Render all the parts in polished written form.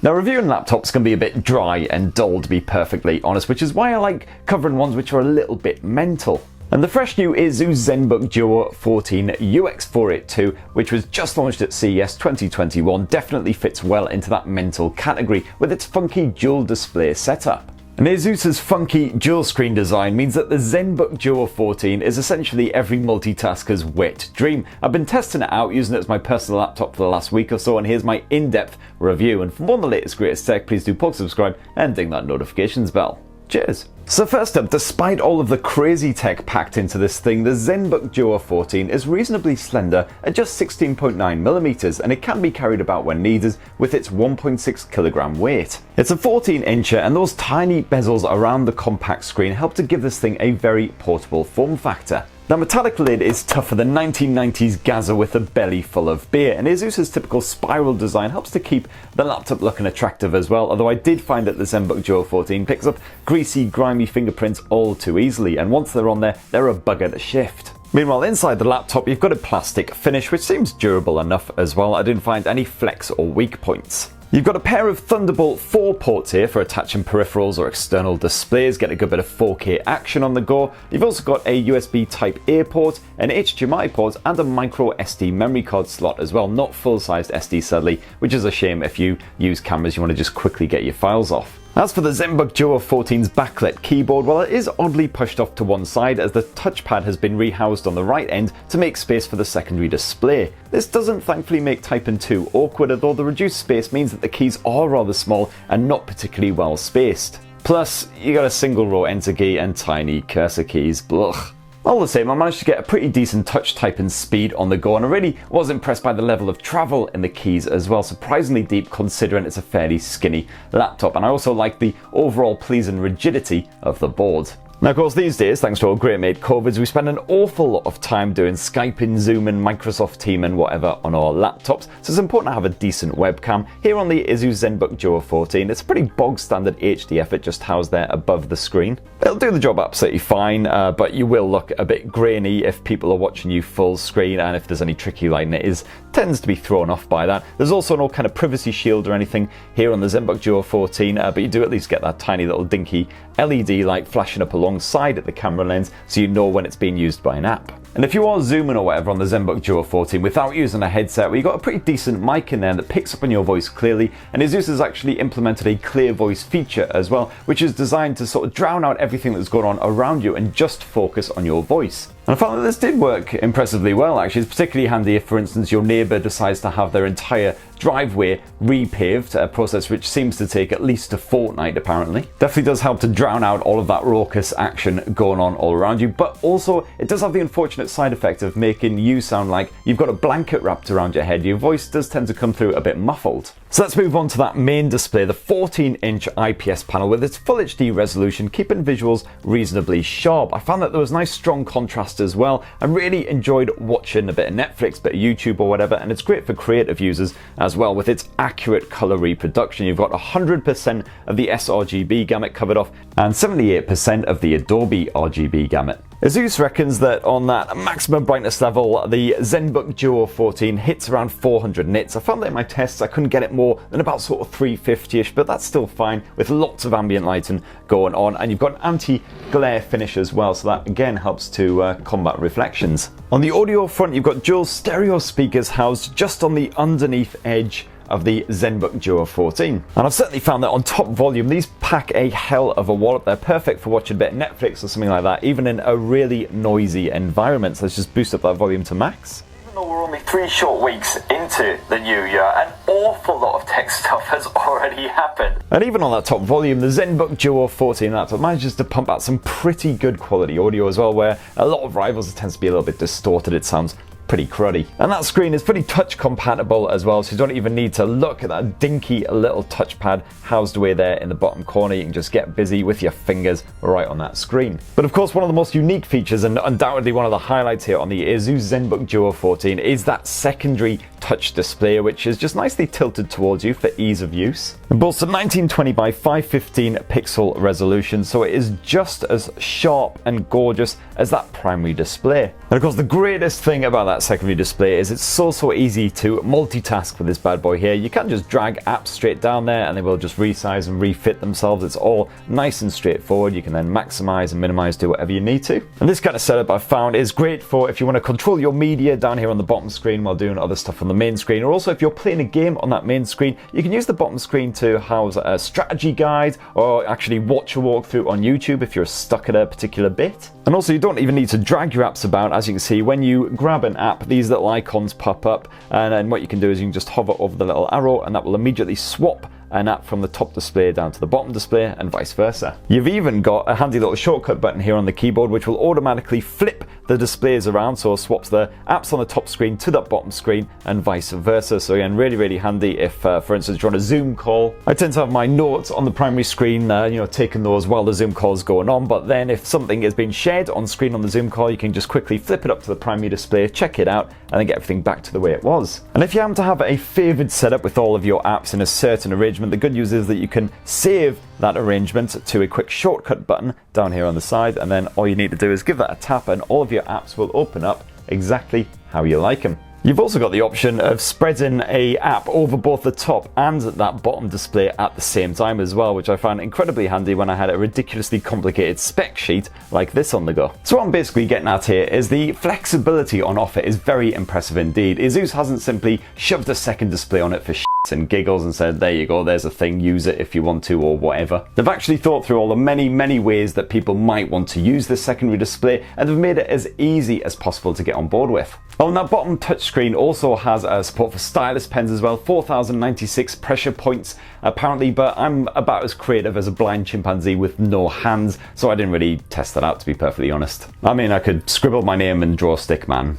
Now, reviewing laptops can be a bit dry and dull, to be perfectly honest, which is why I like covering ones which are a little bit mental. And the fresh new Asus Zenbook Duo 14 UX482, which was just launched at CES 2021, definitely fits well into that mental category with its funky dual display setup. And Asus's funky dual screen design means that the Zenbook Duo 14 is essentially every multitasker's wet dream. I've been testing it out, using it as my personal laptop for the last week or so, and here's my in-depth review. And for more on the latest greatest tech, please do subscribe and ding that notifications bell. Cheers! So first up, despite all of the crazy tech packed into this thing, the Zenbook Duo 14 is reasonably slender at just 16.9mm, and it can be carried about when needed with its 1.6 kilogram weight. It's a 14-incher, and those tiny bezels around the compact screen help to give this thing a very portable form factor. The metallic lid is tougher than 1990s Gaza with a belly full of beer, and Asus's typical spiral design helps to keep the laptop looking attractive as well, although I did find that the Zenbook Duo 14 picks up greasy, grimy fingerprints all too easily, and once they're on there, they're a bugger to shift. Meanwhile, inside the laptop, you've got a plastic finish, which seems durable enough as well. I didn't find any flex or weak points. You've got a pair of Thunderbolt 4 ports here for attaching peripherals or external displays, get a good bit of 4K action on the go. You've also got a USB Type-A port, an HDMI port, and a micro SD memory card slot as well. Not full-sized SD sadly, which is a shame if you use cameras you want to just quickly get your files off. As for the Zenbook Duo 14's backlit keyboard, well, it is oddly pushed off to one side as the touchpad has been rehoused on the right end to make space for the secondary display. This doesn't thankfully make typing too awkward, although the reduced space means that the keys are rather small and not particularly well spaced. Plus, you got a single row enter key and tiny cursor keys. Blech. All the same, I managed to get a pretty decent touch typing speed on the go, and I really was impressed by the level of travel in the keys as well, surprisingly deep considering it's a fairly skinny laptop, and I also like the overall pleasing rigidity of the board. Now, of course, these days, thanks to our great mate COVIDs, we spend an awful lot of time doing Skyping, Zooming, Microsoft Team and whatever on our laptops, so it's important to have a decent webcam. Here on the Asus Zenbook Duo 14, it's a pretty bog standard HD effort just housed there above the screen. It'll do the job absolutely fine, but you will look a bit grainy if people are watching you full screen, and if there's any tricky lighting, it tends to be thrown off by that. There's also no kind of privacy shield or anything here on the Zenbook Duo 14, but you do at least get that tiny little dinky LED light flashing up alongside at the camera lens, so you know when it's being used by an app. And if you are zooming or whatever on the Zenbook Duo 14 without using a headset, well, you've got a pretty decent mic in there that picks up on your voice clearly, and Asus has actually implemented a clear voice feature as well, which is designed to sort of drown out everything that's going on around you and just focus on your voice. And I found that this did work impressively well, actually. It's particularly handy if, for instance, your neighbour decides to have their entire driveway repaved, a process which seems to take at least a fortnight apparently. Definitely does help to drown out all of that raucous action going on all around you, but also it does have the unfortunate side effect of making you sound like you've got a blanket wrapped around your head. Your voice does tend to come through a bit muffled. So let's move on to that main display, the 14-inch IPS panel with its full HD resolution, keeping visuals reasonably sharp. I found that there was nice strong contrast as well. I really enjoyed watching a bit of Netflix, bit of YouTube or whatever, and it's great for creative users as well with its accurate color reproduction. You've got 100% of the sRGB gamut covered off and 78% of the Adobe RGB gamut. Asus reckons that on that maximum brightness level, the Zenbook Duo 14 hits around 400 nits. I found that in my tests I couldn't get it more than about sort of 350ish, but that's still fine with lots of ambient lighting going on, and you've got an anti-glare finish as well, so that again helps to combat reflections. On the audio front, you've got dual stereo speakers housed just on the underneath edge of the Zenbook Duo 14. And I've certainly found that on top volume, these pack a hell of a wallop. They're perfect for watching a bit of Netflix or something like that, even in a really noisy environment. So let's just boost up that volume to max. Even though we're only 3 short weeks into the new year, an awful lot of tech stuff has already happened. And even on that top volume, the Zenbook Duo 14 laptop manages to pump out some pretty good quality audio as well, where a lot of rivals it tends to be a little bit distorted. It sounds pretty cruddy. And that screen is pretty touch compatible as well, so you don't even need to look at that dinky little touchpad housed away there in the bottom corner. You can just get busy with your fingers right on that screen. But of course, one of the most unique features, and undoubtedly one of the highlights here on the Asus Zenbook Duo 14, is that secondary touch display, which is just nicely tilted towards you for ease of use. It boasts a 1920 by 515 pixel resolution, so it is just as sharp and gorgeous as that primary display. And of course, the greatest thing about that that secondary display is it's so easy to multitask with this bad boy here. You can just drag apps straight down there and they will just resize and refit themselves. It's all nice and straightforward. You can then maximize and minimize, do whatever you need to. And this kind of setup I've found is great for if you want to control your media down here on the bottom screen while doing other stuff on the main screen, or also if you're playing a game on that main screen, you can use the bottom screen to house a strategy guide or actually watch a walkthrough on YouTube if you're stuck at a particular bit. And also you don't even need to drag your apps about. As you can see, when you grab an app, these little icons pop up, and then what you can do is you can just hover over the little arrow and that will immediately swap an app from the top display down to the bottom display and vice versa. You've even got a handy little shortcut button here on the keyboard which will automatically flip the displays around, so it swaps the apps on the top screen to that bottom screen and vice versa. So again, really handy if for instance you're on a Zoom call. I tend to have my notes on the primary screen, taking those while the Zoom call is going on, but then if something is being shared on screen on the Zoom call, you can just quickly flip it up to the primary display, check it out, and then get everything back to the way it was. And if you happen to have a favored setup with all of your apps in a certain arrangement, the good news is that you can save that arrangement to a quick shortcut button down here on the side, and then all you need to do is give that a tap and all of your apps will open up exactly how you like them. You've also got the option of spreading a app over both the top and that bottom display at the same time as well, which I found incredibly handy when I had a ridiculously complicated spec sheet like this on the go. So what I'm basically getting at here is the flexibility on offer is very impressive indeed. Asus hasn't simply shoved a second display on it for shits and giggles and said, there you go, there's a thing, use it if you want to or whatever. They've actually thought through all the many ways that people might want to use this secondary display, and they've made it as easy as possible to get on board with. Oh, and that bottom touchscreen also has support for stylus pens as well, 4096 pressure points apparently, but I'm about as creative as a blind chimpanzee with no hands, so I didn't really test that out, to be perfectly honest. I mean, I could scribble my name and draw a stick man.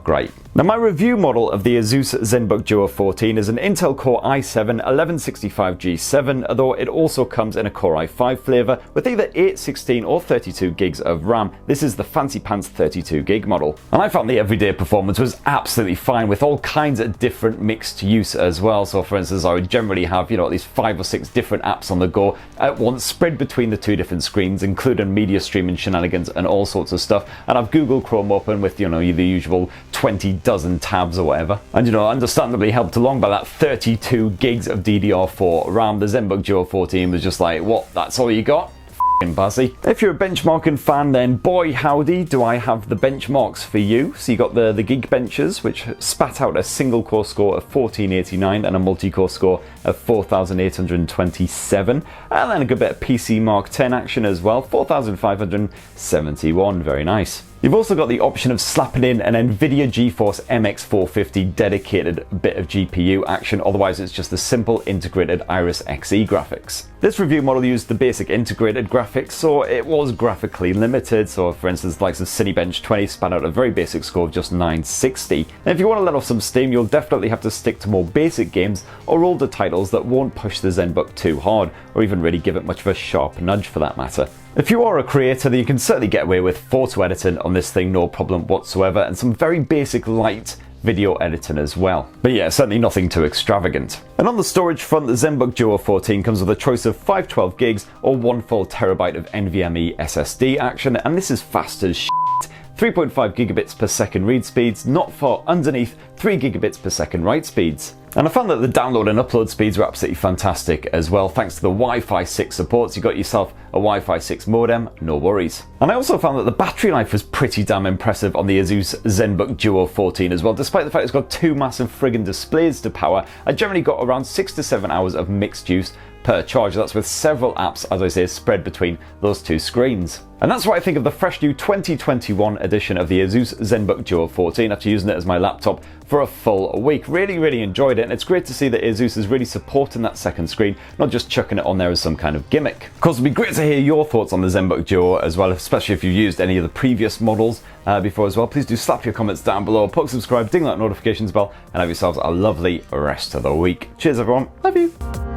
Great. Now my review model of the Asus Zenbook Duo 14 is an Intel Core i7 1165G7, although it also comes in a Core i5 flavour with either 8, 16 or 32 gigs of RAM. This is the fancy pants 32 gig model. And I found the everyday performance was absolutely fine with all kinds of different mixed use as well. So for instance, I would generally have, at least 5 or 6 different apps on the go at once, spread between the two different screens, including media streaming shenanigans and all sorts of stuff. And I've Google Chrome open with, the usual 20 dozen tabs or whatever. And understandably helped along by that 32 gigs of DDR4 RAM. The Zenbook Duo 14 was just like, what, that's all you got? Buzzy. If you're a benchmarking fan, then boy howdy do I have the benchmarks for you. So you got the Geekbenches, which spat out a single core score of 1489 and a multi-core score of 4827, and then a good bit of PC Mark 10 action as well, 4571. Very nice. You've also got the option of slapping in an NVIDIA GeForce MX450 dedicated bit of GPU action, otherwise it's just the simple integrated Iris Xe graphics. This review model used the basic integrated graphics, so it was graphically limited. So for instance, the likes of Cinebench 20 span out a very basic score of just 960. And if you want to let off some steam, you'll definitely have to stick to more basic games or older titles that won't push the Zenbook too hard, or even really give it much of a sharp nudge for that matter. If you are a creator, then you can certainly get away with photo editing on this thing, no problem whatsoever, and some very basic light video editing as well. But yeah, certainly nothing too extravagant. And on the storage front, the Zenbook Duo 14 comes with a choice of 512 gigs or 1 full terabyte of NVMe SSD action, and this is fast as shit. 3.5 gigabits per second read speeds, not far underneath 3 gigabits per second write speeds. And I found that the download and upload speeds were absolutely fantastic as well. Thanks to the Wi-Fi 6 supports, you got yourself a Wi-Fi 6 modem, no worries. And I also found that the battery life was pretty damn impressive on the Asus Zenbook Duo 14 as well. Despite the fact it's got 2 massive friggin' displays to power, I generally got around 6 to 7 hours of mixed use per charge. That's with several apps, as I say, spread between those two screens. And that's what I think of the fresh new 2021 edition of the Asus Zenbook Duo 14 after using it as my laptop for a full week. Really enjoyed it, and it's great to see that Asus is really supporting that second screen, not just chucking it on there as some kind of gimmick. Of course, it'd be great to hear your thoughts on the Zenbook Duo as well, especially if you've used any of the previous models before as well. Please do slap your comments down below, poke subscribe, ding that notifications bell, and have yourselves a lovely rest of the week. Cheers everyone, love you.